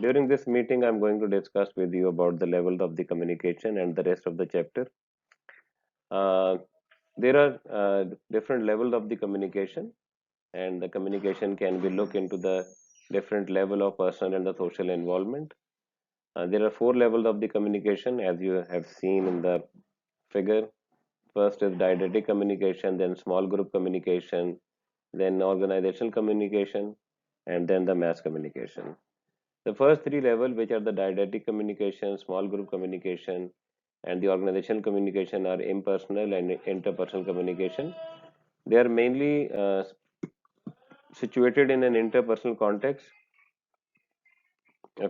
During this meeting, I'm going to discuss with you about the level of the communication and the rest of the chapter. Uh, there are different levels of the communication, and the communication can be looked into the different level of personal and the social involvement. There are four levels of the communication, as you have seen in the figure. First is didactic communication, then small group communication, then organizational communication, and then the mass communication. The first three levels, which are the didactic communication, small group communication, and the organizational communication, are impersonal and interpersonal communication. They are mainly situated in an interpersonal context,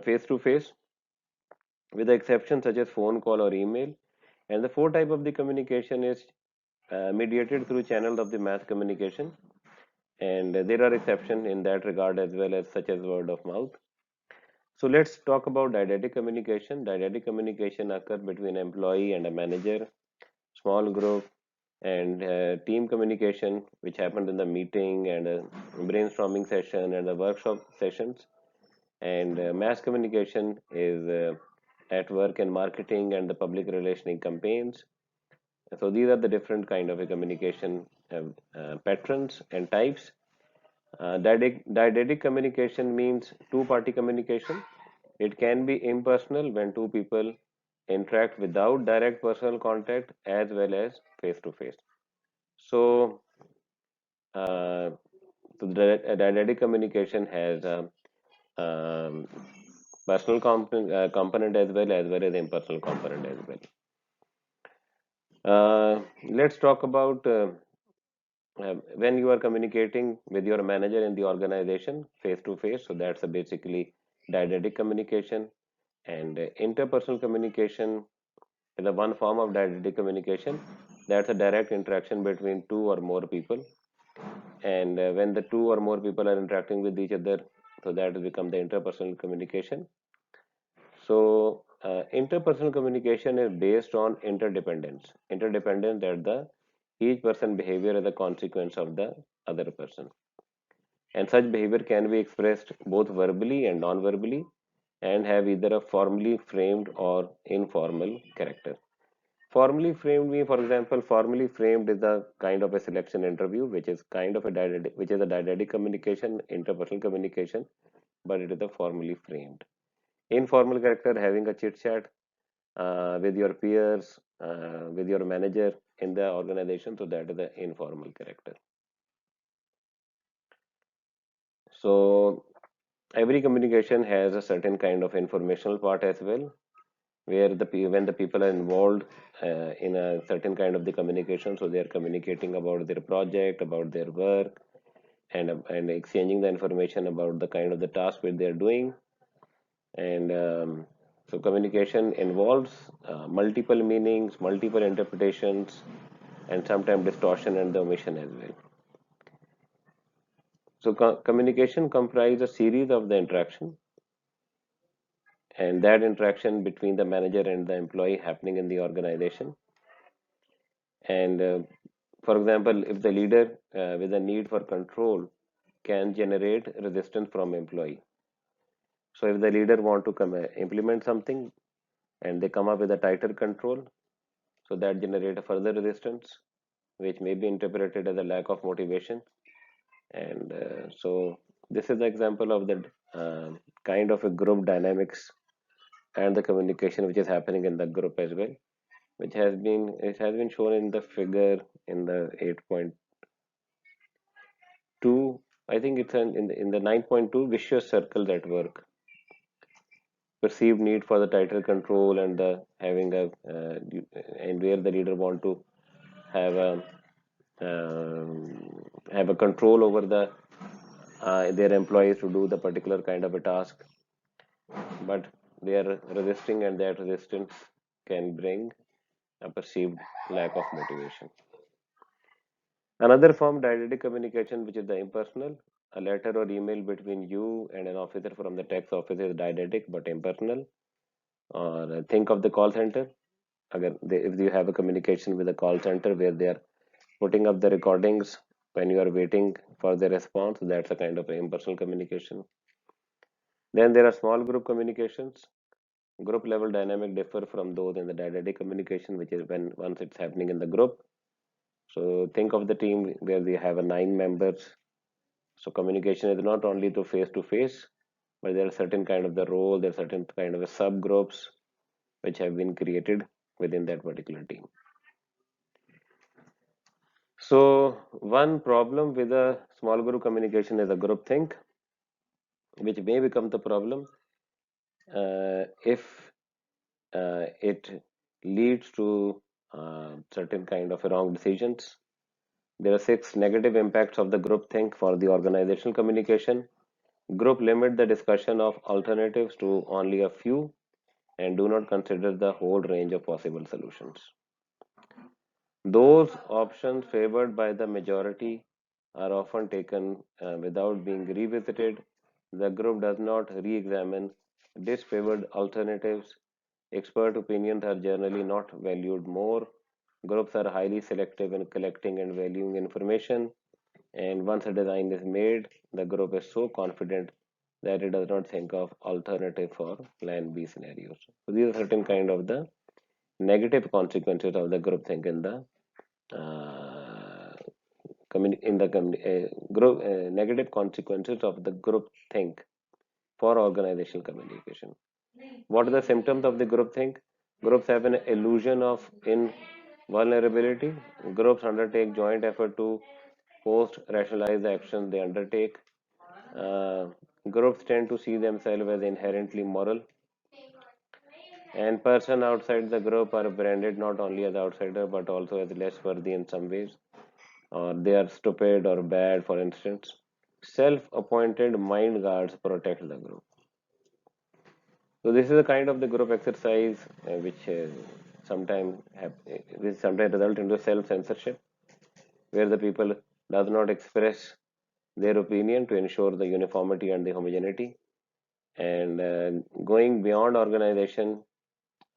face to face, with the exception such as phone call or email. And the fourth type of the communication is mediated through channels of the mass communication. And there are exceptions in that regard as well, as such as word of mouth. So let's talk about didactic communication. Didactic communication occurs between employee and a manager, small group, and team communication, which happened in the meeting and brainstorming session and the workshop sessions. And mass communication is at work and marketing and the public relationing campaigns. So these are the different kind of a communication patterns and types. Didactic communication means two-party communication. It can be impersonal when two people interact without direct personal contact as well as face to face. So, uh, didactic communication has a um, personal component as well as impersonal component as well. Let's talk about when you are communicating with your manager in the organization face to face. So that's a basically didactic communication, and interpersonal communication is a one form of didactic communication. That's a direct interaction between two or more people, and when the two or more people are interacting with each other, so that will become the interpersonal communication. So interpersonal communication is based on interdependence that the each person behavior is a consequence of the other person, and such behavior can be expressed both verbally and non-verbally, and have either a formally framed or informal character. Formally framed means, for example, formally framed is a kind of a selection interview, which is kind of a didactic, which is a didactic communication, interpersonal communication, but it is a formally framed. Informal character, having a chit chat with your peers, with your manager in the organization, so that is the informal character. So every communication has a certain kind of informational part as well, where when the people are involved in a certain kind of the communication, so they are communicating about their project, about their work, and exchanging the information about the kind of the task which they are doing. And so communication involves multiple meanings, multiple interpretations, and sometimes distortion and the omission as well. So communication comprises a series of the interaction, and that interaction between the manager and the employee happening in the organization. And for example, if the leader with a need for control can generate resistance from employee. So if the leader want to implement something and they come up with a tighter control, so that generate a further resistance, which may be interpreted as a lack of motivation. And so this is the example of the kind of a group dynamics and the communication which is happening in the group as well, which has been shown in the figure in the 8.2. I think it's in the 9.2 vicious circle at work. Perceived need for the tighter control and the having a and where the leader want to have a have a control over the their employees to do the particular kind of a task, but they are resisting, and that resistance can bring a perceived lack of motivation. Another form, didactic communication, which is the impersonal. A letter or email between you and an officer from the tax office is didactic but impersonal. Or think of the call center. Again, if you have a communication with a call center where they are putting up the recordings when you are waiting for the response, that's a kind of impersonal communication. Then there are small group communications. Group level dynamic differ from those in the dynamic communication, which is when once it's happening in the group. So think of the team where we have a 9 members. So communication is not only to face, but there are certain kind of the role, there are certain kind of subgroups which have been created within that particular team. So one problem with a small group communication is a group think, which may become the problem if it leads to certain kind of wrong decisions. There are 6 negative impacts of the group think for the organizational communication. Group limit the discussion of alternatives to only a few and do not consider the whole range of possible solutions. Those options favored by the majority are often taken without being revisited. The group does not re examine disfavored alternatives. Expert opinions are generally not valued more. Groups are highly selective in collecting and valuing information. And once a design is made, the group is so confident that it does not think of alternative for plan B scenarios. So these are certain kind of the negative consequences of the group think in the uh, group negative consequences of the group think for organizational communication. What are the symptoms of the group think? Groups have an illusion of invulnerability. Groups undertake joint effort to post rationalize the actions they undertake. Uh, Groups tend to see themselves as inherently moral, and person outside the group are branded not only as outsider but also as less worthy in some ways, or they are stupid or bad, for instance. Self-appointed mind guards protect the group. So this is a kind of the group exercise which sometimes result into self-censorship, where the people does not express their opinion to ensure the uniformity and the homogeneity. And going beyond organization,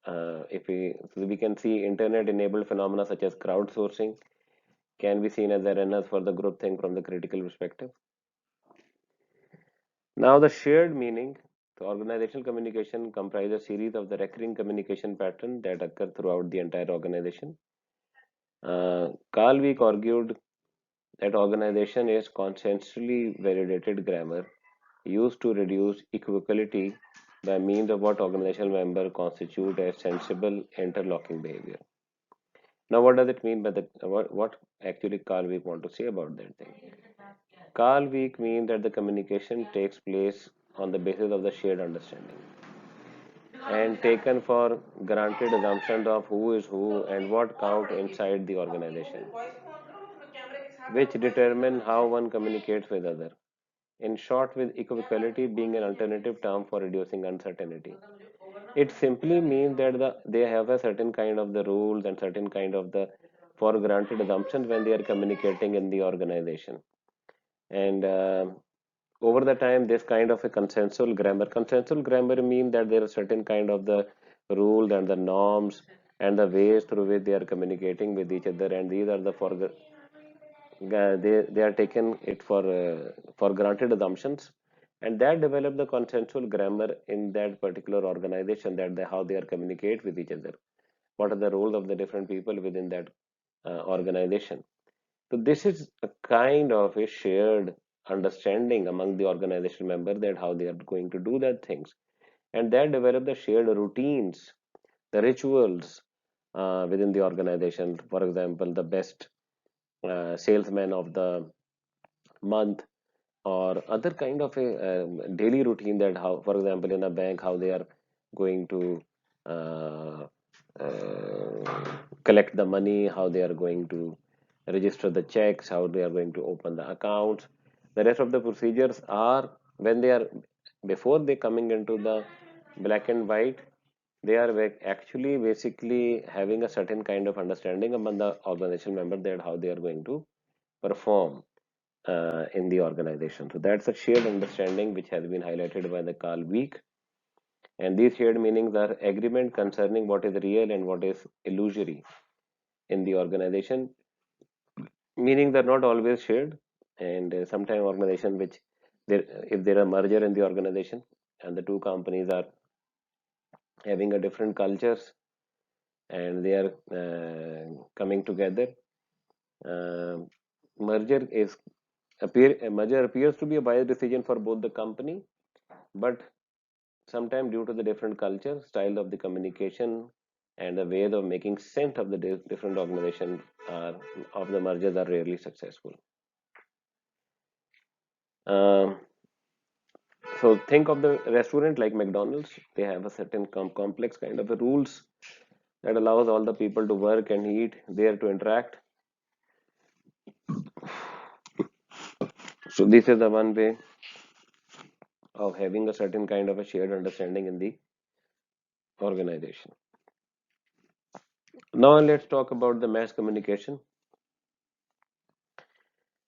if we can see internet-enabled phenomena such as crowdsourcing can be seen as a runners for the group thing from the critical perspective. Now, the shared meaning. So, organizational communication comprises a series of the recurring communication patterns that occur throughout the entire organization. Carl Weick argued that organization is consensually validated grammar used to reduce equivocality by means of what organizational member constitute as sensible interlocking behavior. Now, what does it mean by the what actually Carl Weick want to say about that thing? Carl Weick means that the communication takes place on the basis of the shared understanding and taken for granted assumptions of who is who and what count inside the organization, which determine how one communicates with other. In short, with equality being an alternative term for reducing uncertainty. It simply means that they have a certain kind of the rules and certain kind of the for granted assumptions when they are communicating in the organization. And over the time, this kind of a consensual grammar means that there are certain kind of the rules and the norms and the ways through which they are communicating with each other, and these are the they are taken it for granted assumptions, and that develop the consensual grammar in that particular organization, that how they are communicate with each other, what are the roles of the different people within that organization. So this is a kind of a shared understanding among the organization member that how they are going to do that things, and that develop the shared routines, the rituals within the organization. For example, the best salesman of the month, or other kind of a daily routine, that how, for example, in a bank, how they are going to uh, collect the money, how they are going to register the checks, how they are going to open the accounts. The rest of the procedures are when they are before they coming into the black and white, they are actually basically having a certain kind of understanding among the organization member that how they are going to perform in the organization. So that's a shared understanding which has been highlighted by the Carl Weick. And these shared meanings are agreement concerning what is real and what is illusory in the organization. Meanings are not always shared, and sometimes organization which there, if there are merger in the organization, and the two companies are having a different cultures, and they are coming together. Uh, merger is merger appears to be a wise decision for both the company, but sometimes due to the different culture, style of the communication, and the ways of making sense of the different organizations are, of the mergers are rarely successful. Um, so think of the restaurant like McDonald's. They have a certain complex kind of rules that allows all the people to work and eat there to interact. So this is the one way of having a certain kind of a shared understanding in the organization. Now let's talk about the mass communication.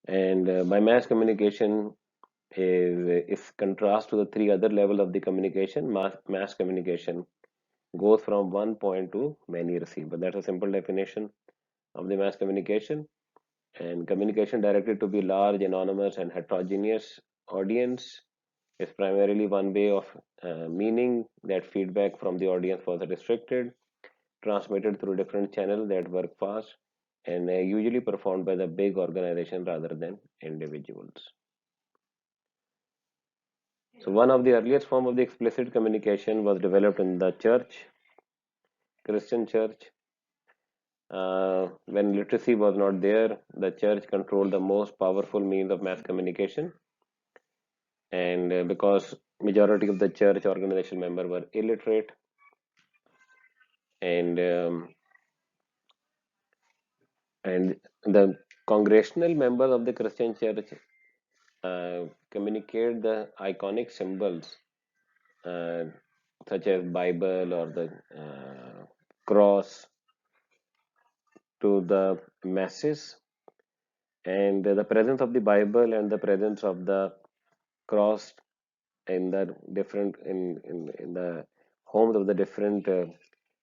And by mass communication is contrast to the three other level of the communication. Mass communication goes from one point to many receiver. That's a simple definition of the mass communication. And communication directed to be large, anonymous, and heterogeneous audience is primarily one way of meaning that feedback from the audience was restricted, transmitted through different channels that work fast, and usually performed by the big organization rather than individuals. So one of the earliest form of the explicit communication was developed in the church, Christian church. When literacy was not there, the church controlled the most powerful means of mass communication, and because majority of the church organization member were illiterate, and and the congregational members of the Christian church communicate the iconic symbols uh, such as Bible or the cross to the masses, and the presence of the Bible and the presence of the cross in the different in the homes of the different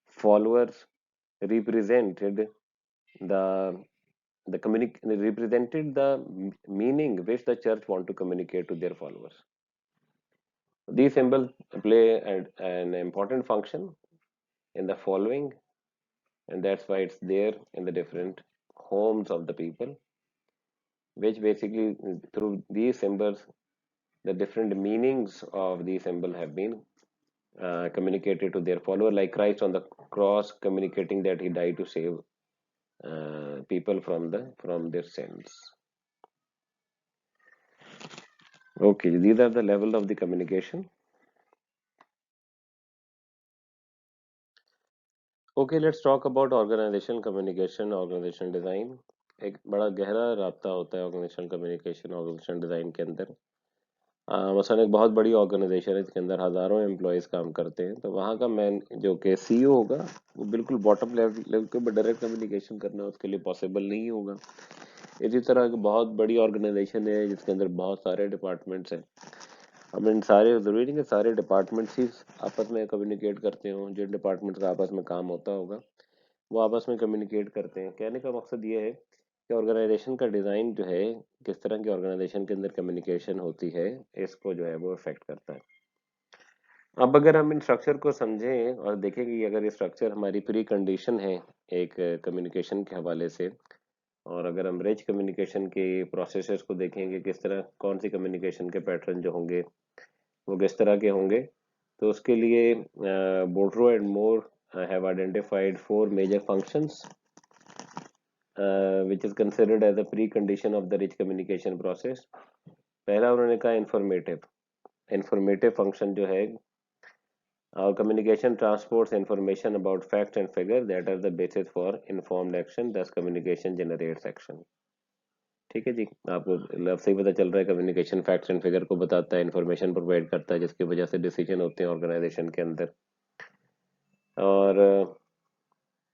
followers represented the represented the meaning which the church want to communicate to their followers. These symbols play an important function in the following, and that's why it's there in the different homes of the people, which basically through these symbols the different meanings of these symbols have been communicated to their follower, like Christ on the cross communicating that he died to save people from their sins. Okay, these are the level of the communication. Okay, let's talk about organizational communication, organizational design. एक बड़ा गहरा राब्ता होता है organisational communication organisation design के अंदर। मसलन एक बहुत बड़ी ऑर्गेनाइजेशन है जिसके अंदर हजारों एम्प्लॉयज काम करते हैं, तो वहाँ का मैन जो कि सीईओ होगा वो बिल्कुल बॉटम लेवल के ऊपर डायरेक्ट कम्युनिकेशन करना उसके लिए पॉसिबल नहीं होगा। इसी तरह की बहुत बड़ी ऑर्गेनाइजेशन है जिसके अंदर बहुत सारे डिपार्टमेंट्स हैं। अब इन सारे जरूरी नहीं कि सारे डिपार्टमेंट्स ही आपस में कम्युनिकेट करते हों। जिन डिपार्टमेंट्स का आपस में काम होता होगा वो आपस में कम्युनिकेट करते हैं। कहने का मकसद ये है कि ऑर्गेनाइजेशन का डिज़ाइन जो है किस तरह की ऑर्गेनाइजेशन के अंदर कम्युनिकेशन होती है इसको जो है वो अफेक्ट करता है। अब अगर हम इन स्ट्रक्चर को समझें और देखें कि अगर ये स्ट्रक्चर हमारी प्री कंडीशन है एक कम्युनिकेशन के हवाले से, और अगर हम रिच कम्युनिकेशन के प्रोसेसेस को देखेंगे किस तरह कौन सी कम्युनिकेशन के पैटर्न जो होंगे वो किस तरह के होंगे, तो उसके लिए बोल्ट्रो and more have identified four major functions which is considered as a precondition of the rich communication process. पहला उन्होंने कहा इंफॉर्मेटिव फंक्शन जो है, our communication transports information about facts and figures that are the basis for informed action, thus communication generates action. ठीक है जी, आपको सही पता चल रहा है कम्युनिकेशन फैक्ट्स एंड फिगर को बताता है, इंफॉर्मेशन प्रोवाइड करता है जिसकी वजह से डिसीजन होते हैं ऑर्गेनाइजेशन के अंदर। और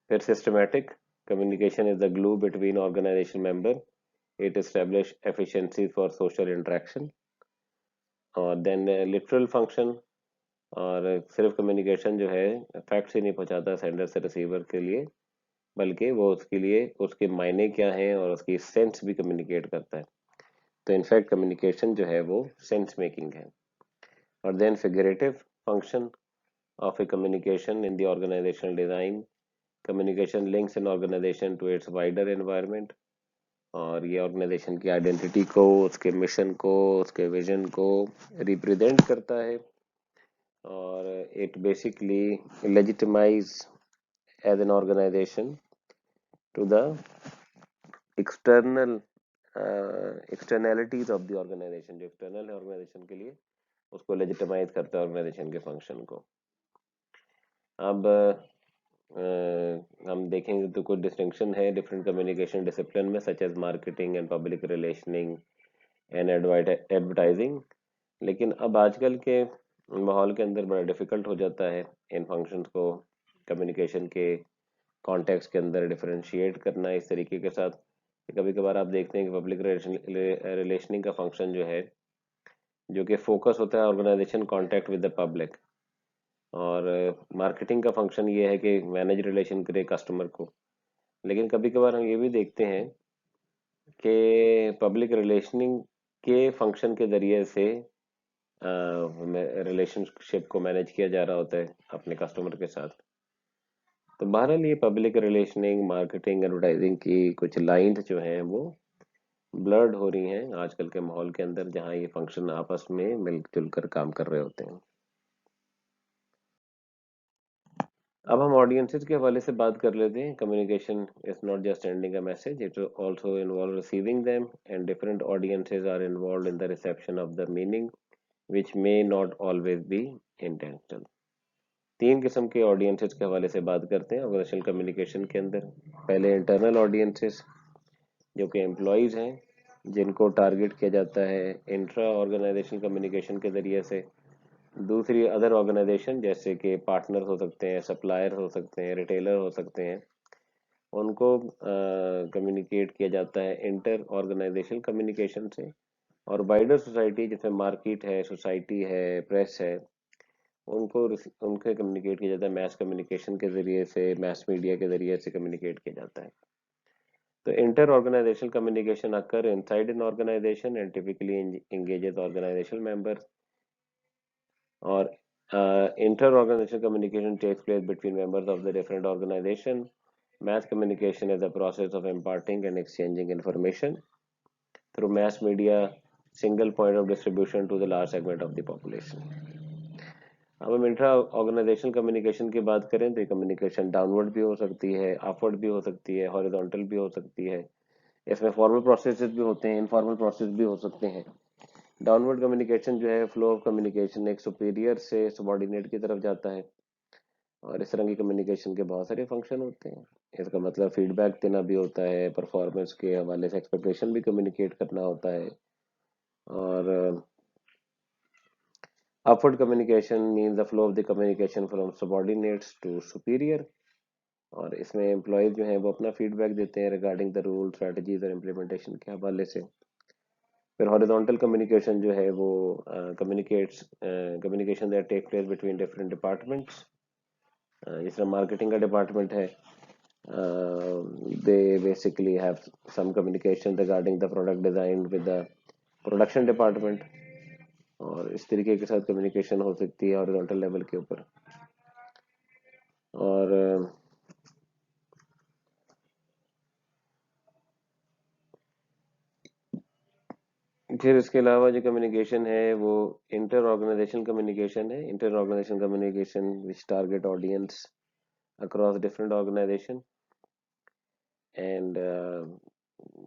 फिर systematic communication is the glue between organization member, it establishes efficiency for social interaction। और then literal function, और सिर्फ कम्युनिकेशन जो है फैक्ट से नहीं पहुंचाता सेंडर से रिसीवर के लिए, बल्कि वो उसके लिए उसके मायने क्या हैं और उसकी सेंस भी कम्युनिकेट करता है। तो इनफैक्ट कम्युनिकेशन जो है वो सेंस मेकिंग है। और then figurative function of a communication in the organizational design. Communication links an organization to its wider environment और ये ऑर्गेनाइजेशन की आइडेंटिटी को, उसके मिशन को, उसके विजन को रिप्रेजेंट करता है और it basically legitimize as an organization to the external externalities of the organization. जो एक्सटर्नल है ऑर्गेनाइजेशन के लिए, उसको लेजिटिमाइज करता है ऑर्गेनाइजेशन के फंक्शन को। अब हम देखेंगे तो कुछ डिस्टिंक्शन है डिफरेंट कम्युनिकेशन डिसिप्लिन में, such as marketing and public relationing and advertising. लेकिन अब आजकल के माहौल के अंदर बड़ा डिफिकल्ट हो जाता है इन फंक्शंस को कम्युनिकेशन के कॉन्टेक्स्ट के अंदर डिफरेंशिएट करना इस तरीके के साथ। कभी कभार आप देखते हैं कि पब्लिक रिलेशनिंग का फंक्शन जो है, जो कि फोकस होता है organization contact with the public, और मार्केटिंग का फंक्शन ये है कि मैनेज रिलेशन करे कस्टमर को। लेकिन कभी कभार हम ये भी देखते हैं कि पब्लिक रिलेशनिंग के फंक्शन के जरिए से रिलेशनशिप को मैनेज किया जा रहा होता है अपने कस्टमर के साथ। तो बहरहाल ये पब्लिक रिलेशनिंग, मार्केटिंग, एडवर्टाइजिंग की कुछ लाइंस जो हैं वो ब्लर्ड हो रही हैं आजकल के माहौल के अंदर, जहाँ ये फंक्शन आपस में मिलजुल कर काम कर रहे होते हैं। अब हम ऑडियंसेस के हवाले से बात कर लेते हैं। Communication is not just sending a message, it also involve receiving them, and different audiences are involved in the reception of the meaning which may not always be intentional. तीन किस्म के ऑडियंसेस के हवाले से बात करते हैं ऑर्गेनाइजेशनल कम्युनिकेशन के अंदर। पहले इंटरनल ऑडियंसेस, जो कि एम्प्लॉयज़ हैं, जिनको टारगेट किया जाता है इंट्रा ऑर्गेनाइजेशन कम्युनिकेशन के ज़रिए से। दूसरी अदर ऑर्गेनाइजेशन, जैसे कि पार्टनर हो सकते हैं, सप्लायर हो सकते हैं, रिटेलर हो सकते हैं, उनको कम्युनिकेट किया जाता है इंटर ऑर्गेनाइजेशन कम्युनिकेशन से। और वाइडर सोसाइटी, जिसमें मार्केट है, सोसाइटी है, प्रेस है, उनके कम्युनिकेट किया जाता है मैस कम्युनिकेशन के ज़रिए से, मैस मीडिया के ज़रिए से कम्युनिकेट किया जाता है। तो inter organizational communication occur inside an organization and typically engages organizational members, or inter-organizational communication takes place between members of the different organization. Mass communication is the process of imparting and exchanging information through mass media, single point of distribution to the large segment of the population. अब हम intra organisational communication की बात करें तो ये communication downward भी हो सकती है, अपवर्ड भी हो सकती है, हॉरिजॉन्टल भी हो सकती है। इसमें फॉर्मल प्रोसेसेस भी होते हैं, इनफॉर्मल प्रोसेस भी हो सकते हैं। डाउनवर्ड कम्युनिकेशन जो है, फ्लो ऑफ कम्युनिकेशन एक सुपीरियर से सबॉर्डिनेट की तरफ जाता है, और इस तरह की कम्युनिकेशन के बहुत सारे फंक्शन होते हैं। इसका मतलब फीडबैक देना भी होता है, परफॉर्मेंस के हवाले से एक्सपेक्टेशन भी कम्युनिकेट करना होता है। और upward communication mean the flow of the communication from subordinates to superior, और इसमें एम्प्लॉयज जो हैं वो अपना फीडबैक देते हैं रिगार्डिंग द रूल, स्ट्रेटजीज और इम्प्लीमेंटेशन के हवाले से। फिर हॉरिजॉन्टल कम्युनिकेशन जो है वो communication that take place between different departments. जिस तरह मार्केटिंग का डिपार्टमेंट है, they basically have some communication regarding the product design with the production department, और इस तरीके के साथ कम्युनिकेशन हो सकती है हॉरिजॉन्टल लेवल के ऊपर। और फिर इसके अलावा जो कम्युनिकेशन है वो इंटर ऑर्गेनाइजेशन कम्युनिकेशन है। Inter organization communication which target audience across different organization, and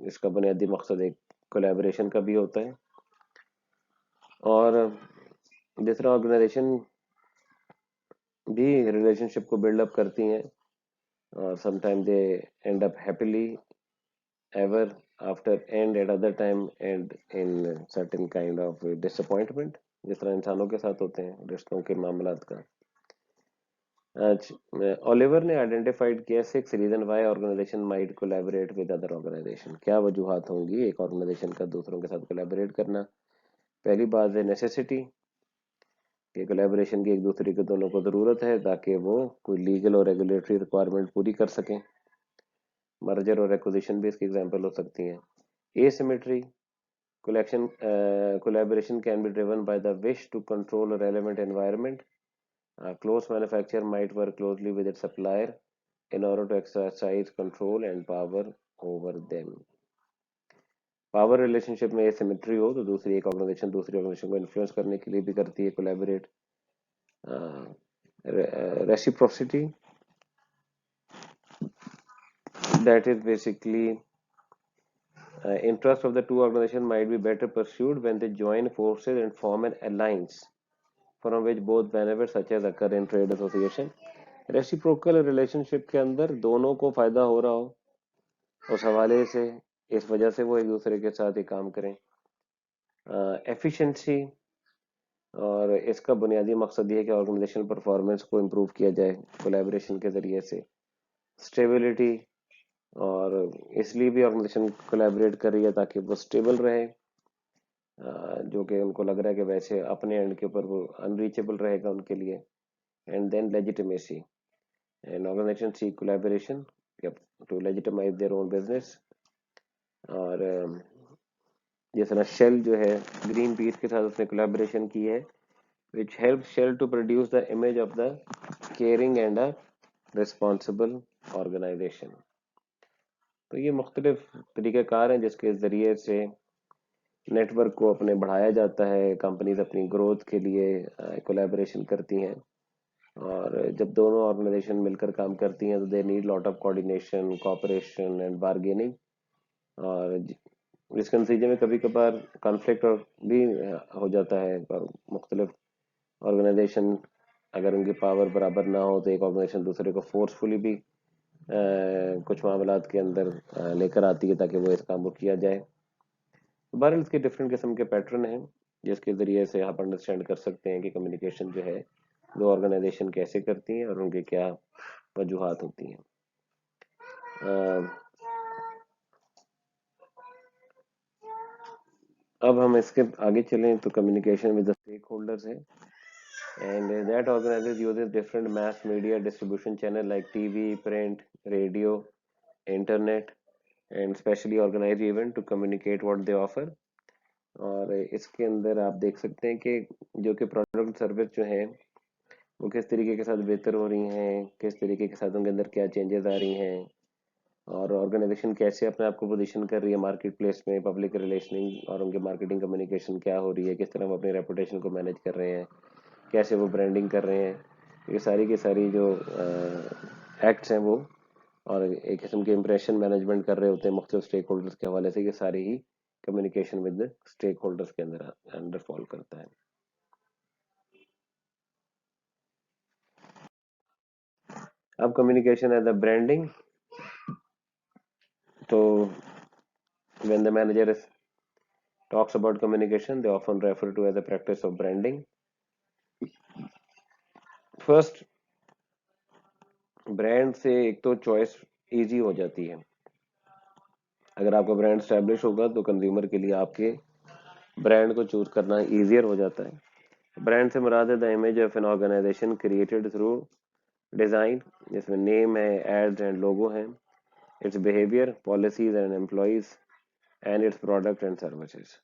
इसका बुनियादी मकसद एक कोलैबोरेशन का भी होता है। और जिस तरह ऑर्गेनाइजेशन भी रिलेशनशिप को बिल्डअप करती हैं, और sometime they and up happily ever after, and eight other time and in certain kind of disappointment, जिस तरह इंसानों के साथ होते हैं रिश्तों के मामलात का। आज ओलिवर ने आइडेंटिफाइड किया 6 reason why organization might collaborate with other organization. क्या वजूहात होंगी एक ऑर्गेनाइजेशन का दूसरों के साथ कोलैबोरेट करना। पहली बात है नेसेसिटी, कि कोलैबोरेशन की एक दूसरे के दोनों को ज़रूरत है ताकि वो कोई लीगल और रेगुलेटरी रिक्वायरमेंट पूरी कर सकें। मर्जर और एक्विजिशन भी इसकी एग्जांपल हो सकती हैं। Asymmetry, Collaboration can be driven by the wish to control a relevant environment. A close manufacturer might work closely with its supplier in order to exercise control and power over them. Power relationship में symmetry हो तो दूसरी एक organisation दूसरी organisation को influence करने के लिए भी करती है, collaborate. Reciprocity, that is basically interest of the two organizations might be better pursued when they join forces and form an alliance from which both benefits such as occur in trade association. Reciprocal relationship के अंदर दोनों को फायदा हो रहा हो उस हवाले से, इस वजह से वो एक दूसरे के साथ ही काम करें. एफिशिएंसी, और इसका बुनियादी मकसद ये है कि ऑर्गेनाइजेशन परफॉर्मेंस को इम्प्रूव किया जाए कोलैबोरेशन के जरिए से. स्टेबिलिटी, और इसलिए भी ऑर्गेनाइजेशन कोलैबोरेट कर रही है ताकि वो स्टेबल रहे, जो कि उनको लग रहा है कि वैसे अपने एंड के ऊपर वो अनरीचेबल रहेगा उनके लिए. And then legitimacy, and organization see collaboration to legitimize their own business. और जिस तरह शेल जो है ग्रीन पीस के साथ उसने कोलैबोरेशन की है, which helps Shell to produce the image of the caring and a responsible organization. तो ये मुख्तलिफ तरीक़ाकार हैं जिसके ज़रिए से नेटवर्क को अपने बढ़ाया जाता है. कंपनीज अपनी ग्रोथ के लिए कोलैबोरेशन करती हैं, और जब दोनों ऑर्गेनाइजेशन मिलकर काम करती हैं तो they need lot of coordination, cooperation and bargaining. और जिसके नतीजे में कभी कभार कॉन्फ्लिक्ट भी हो जाता है. और मुख्तलिफ ऑर्गेनाइजेशन अगर उनकी पावर बराबर ना हो तो एक ऑर्गेनाइजेशन दूसरे को फोर्सफुली भी कुछ मामलात के अंदर लेकर आती है ताकि वो इस काम को किया जाए. तो बहरहाल इसके डिफरेंट किस्म के पैटर्न हैं जिसके ज़रिए से आप अंडरस्टैंड कर सकते हैं कि कम्युनिकेशन जो है दो ऑर्गेनाइजेशन कैसे करती हैं और उनके क्या वजूहात होती हैं. अब हम इसके आगे चलें तो communication with the stakeholders है, and that organizes uses different mass media distribution channel like TV, print, radio, internet and specially organized event to communicate what they offer. और इसके अंदर आप देख सकते हैं कि जो कि प्रोडक्ट सर्विस जो है वो किस तरीके के साथ बेहतर हो रही हैं, किस तरीके के साथ उनके अंदर क्या चेंजेस आ रही हैं, और ऑर्गेनाइजेशन कैसे अपने आप को पोजीशन कर रही है मार्केट प्लेस में, पब्लिक रिलेशनिंग और उनके मार्केटिंग कम्युनिकेशन क्या हो रही है, किस तरह वो अपनी रेपुटेशन को मैनेज कर रहे हैं, कैसे वो ब्रांडिंग कर रहे हैं. ये सारी की सारी जो एक्ट्स हैं वो, और एक किस्म के इम्प्रेशन मैनेजमेंट कर रहे होते हैं मुख्तलिफ स्टेक होल्डर्स के हवाले से. ये सारी ही कम्युनिकेशन विद स्टेक होल्डर्स के अंदर फॉल करता है. अब कम्युनिकेशन एज द ब्रांडिंग, तो when the manager talks about communication they often refer to as a practice of branding. First, brand से एक तो चॉइस इजी हो जाती है. अगर आपका ब्रांड स्टैब्लिश होगा तो कंज्यूमर के लिए आपके ब्रांड को चूज करना इजियर हो जाता है. ब्रांड से मुराद है the image of an organization created through design, जिसमें नेम है, एड्स एंड लोगो हैं, its behaviour, policies and employees and its product and services.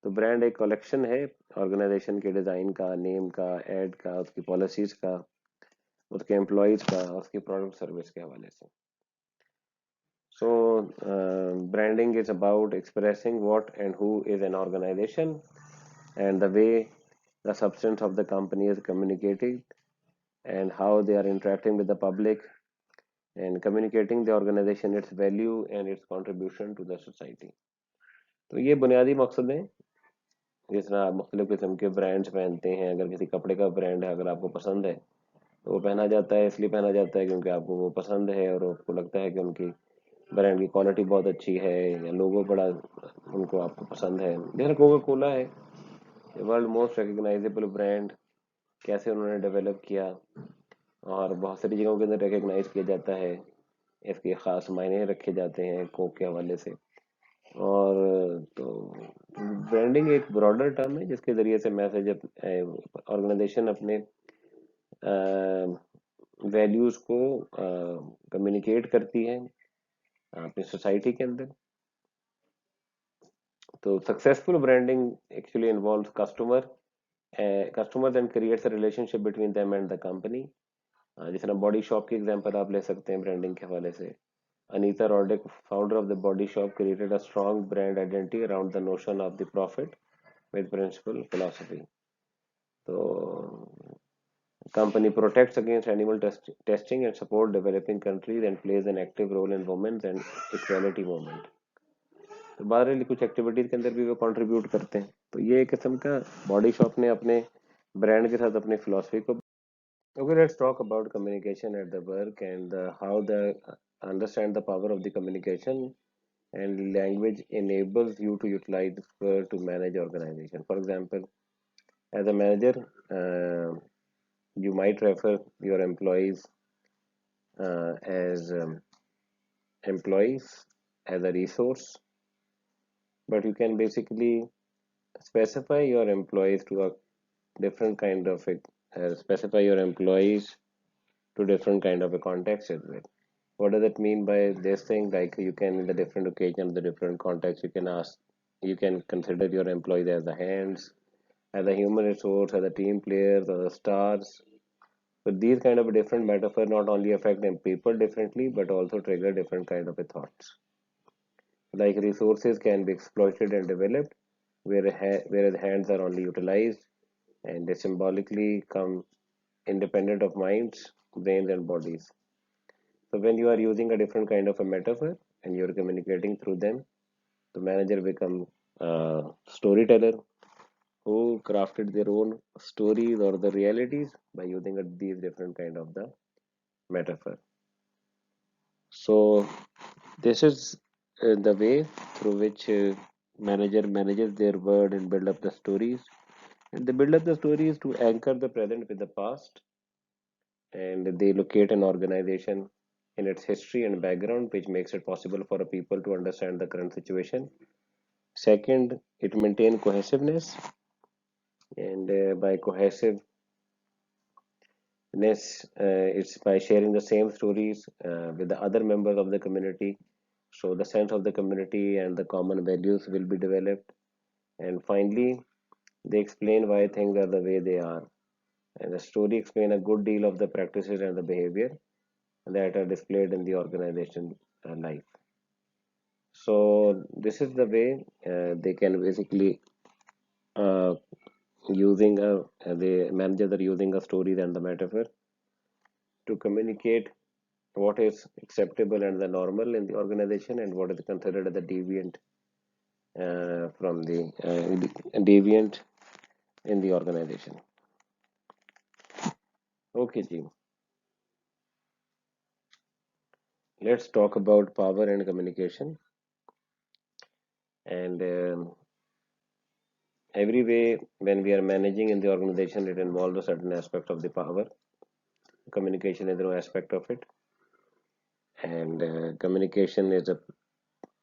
तो ब्रांड एक कलेक्शन है ऑर्गेनाइजेशन के डिजाइन का, नेम का, एड का, उसकी पॉलिसीज का, उसके एम्प्लॉयज का, उसकी प्रोडक्ट सर्विस के हवाले से. So, branding is about expressing what and who is an organization and the way the substance of the company is communicated and how they are interacting with the public and communicating the organization, its value and its contribution to the society. तो ये बुनियादी मकसद है. जिस तरह आप मुख्तलिफ किस्म के ब्रांड्स पहनते हैं, अगर किसी कपड़े का ब्रांड है अगर आपको पसंद है तो वो पहना जाता है, इसलिए पहना जाता है क्योंकि आपको वो पसंद है और आपको लगता है कि उनकी ब्रांड की क्वालिटी बहुत अच्छी है या लोगो बड़ा उनको आपको पसंद है. जैसे कोका कोला है, वर्ल्ड मोस्ट रिकग्नाइजेबल ब्रांड, कैसे उन्होंने डेवलप किया और बहुत सारी जगहों के अंदर रिकग्नाइज किया जाता है, इसके ख़ास मायने रखे जाते हैं कोक के हवाले से. और तो ब्रांडिंग एक ब्रॉडर टर्म है जिसके ज़रिए से मैसेज ऑर्गेनाइजेशन अपने वैल्यूज़ को कम्युनिकेट करती है अपनी सोसाइटी के अंदर. So successful branding actually involves customers and creates a relationship between them and the company. जैसे ना बॉडी शॉप की एग्जांपल आप ले सकते हैं ब्रांडिंग के हवाले से. Anita Roddick, founder of the Body Shop, created a strong brand identity around the notion of the profit with principle philosophy. So, company protects against animal testing and support developing countries and plays an active role in women's and equality movement. तो बाहर कुछ activities के अंदर भी वो contribute करते हैं. तो ये एक किस्म का बॉडी शॉप ने अपने ब्रांड के साथ अपनी फिलॉसफी को. Okay, let's talk about communication at the work and how the understand the power of the communication and language enables you to utilize to manage organization. For example, as a manager, you might refer your employees as employees as a resource, but you can basically specify your employees to a different kind of a, specify your employees to different kind of a context as well. What does it mean by this thing? Like you can in the different occasion, the different context, you can ask, you can consider your employees as the hands, as a human resource, as a team players, as the stars. But these kind of different metaphor not only affect them people differently, but also trigger different kind of a thoughts. Like resources can be exploited and developed, whereas hands are only utilized, and they symbolically come independent of minds, brains, and bodies. So when you are using a different kind of a metaphor and you're communicating through them, the manager become a storyteller who crafted their own stories or the realities by using these different kind of the metaphor. So this is the way through which manager manages their word and build up the stories. And they build up the stories to anchor the present with the past, and they locate an organization in its history and background, which makes it possible for a people to understand the current situation. Second, it maintains cohesiveness, and by cohesiveness, it's by sharing the same stories with the other members of the community. So the sense of the community and the common values will be developed. And finally, they explain why things are the way they are. And the story explains a good deal of the practices and the behavior that are displayed in the organization life. So this is the way they can basically uh, using the managers are using a story and the metaphor to communicate what is acceptable and the normal in the organization and what is considered as the deviant from the deviant in the organization. Okay, Ji. Let's talk about power and communication. And every way when we are managing in the organization, it involves a certain aspect of the power. Communication is no aspect of it, and communication is a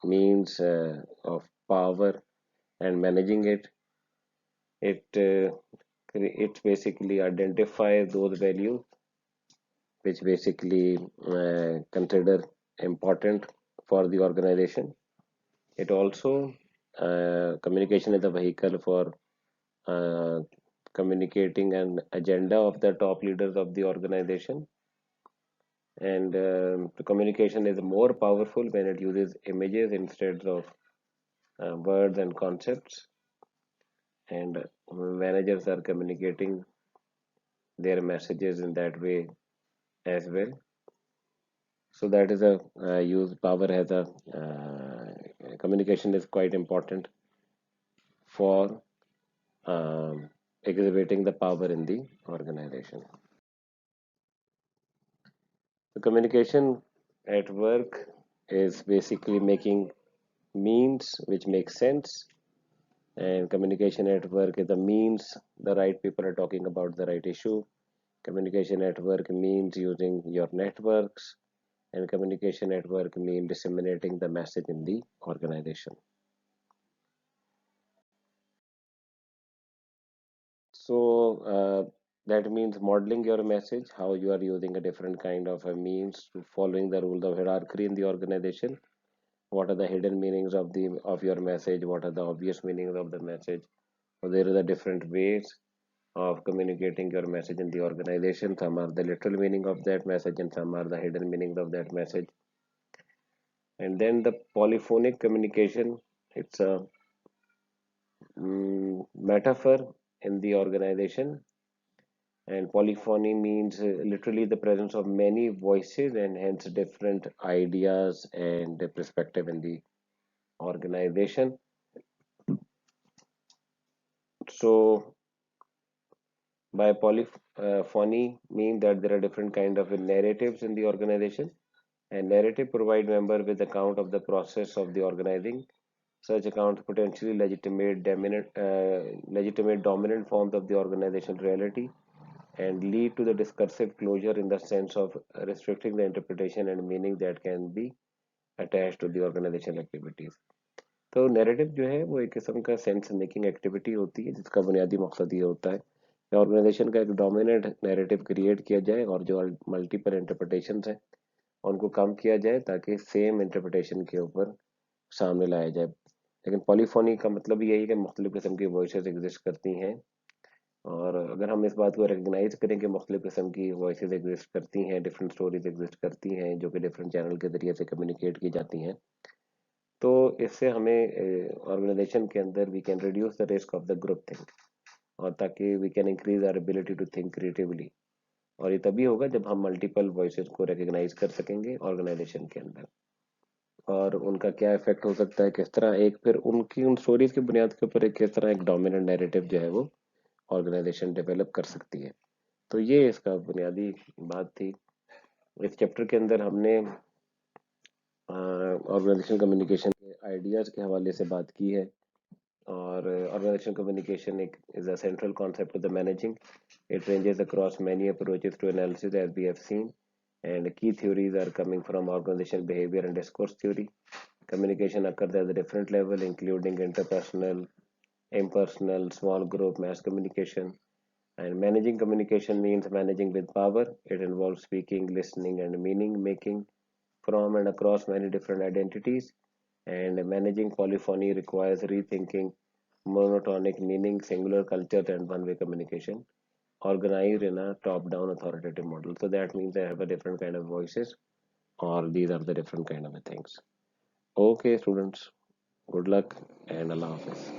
means of power and managing it. It basically identifies those values which basically consider important for the organization. It also communication is a vehicle for uh, communicating an agenda of the top leaders of the organization. And the communication is more powerful when it uses images instead of words and concepts. And managers are communicating their messages in that way as well. So that is a use power has a communication is quite important for exhibiting the power in the organization. The communication at work is basically making means which make sense, and communication at work is a means the right people are talking about the right issue. Communication at work means using your networks, and communication at work means disseminating the message in the organization. So that means modeling your message, how you are using a different kind of a means to following the rules of hierarchy in the organization. what are the hidden meanings of the of your message, what are the obvious meanings of the message. So there are the different ways of communicating your message in the organization. Some are the literal meaning of that message and some are the hidden meanings of that message. And then the polyphonic communication, it's a metaphor in the organization. And polyphony means literally the presence of many voices and hence different ideas and perspective in the organization. So by polyphony mean that there are different kind of narratives in the organization, and narrative provide member with account of the process of the organizing. Such accounts potentially legitimate dominant forms of the organization reality and lead to the discursive closure in the sense of restricting the interpretation and meaning that can be attached to the organizational activities. तो narrative जो है वो एक किस्म का sense making activity होती है जिसका बुनियादी मकसद ये होता है कि ऑर्गेनाइजेशन का एक डोमिनेंट नैरेटिव क्रिएट किया जाए और जो मल्टीपल इंटरप्रिटेशंस हैं उनको कम किया जाए ताकि सेम इंटरप्रिटेशन के ऊपर सामने लाया जाए। लेकिन पॉलीफोनी का मतलब यही है कि मुख्तलिफ किस्म की वॉइसेस एग्जिस्ट करती हैं और अगर हम इस बात को रिकग्नाइज करें कि मुख्तलिफ किस्म की वॉइसेस एग्जिस्ट करती हैं, डिफरेंट स्टोरीज एग्जिस्ट करती हैं जो कि डिफरेंट चैनल के ज़रिए से कम्युनिकेट की जाती हैं, तो इससे हमें ऑर्गेनाइजेशन के अंदर we can reduce the risk of the group think और ताकि we can increase our ability to think creatively. और ये तभी होगा जब हम मल्टीपल वॉइसेस को रिकग्नाइज कर सकेंगे ऑर्गेनाइजेशन के अंदर और उनका क्या इफेक्ट हो सकता है, किस तरह एक फिर उनकी उन स्टोरीज की बुनियाद के ऊपर एक किस तरह एक डोमिनेंट नैरेटिव जो है वो ऑर्गेनाइजेशन डेवलप कर सकती है। तो ये इसका बुनियादी बात थी। इस चैप्टर के अंदर हमने ऑर्गेनाइजेशन कम्युनिकेशन के आइडियाज़ के हवाले से बात की है और organizational communication is a central concept to the managing. It ranges across many approaches to analysis as we have seen, and key theories are coming from organization behavior and discourse theory. Communication occurs at a different level, including interpersonal, impersonal, small group, mass communication. And managing communication means managing with power. It involves speaking, listening, and meaning making from and across many different identities. And managing polyphony requires rethinking monotonic meaning, singular culture, and one-way communication organized in a top-down authoritative model. So that means I have a different kind of voices, or these are the different kind of things. Okay, students, good luck and Allah Hafiz.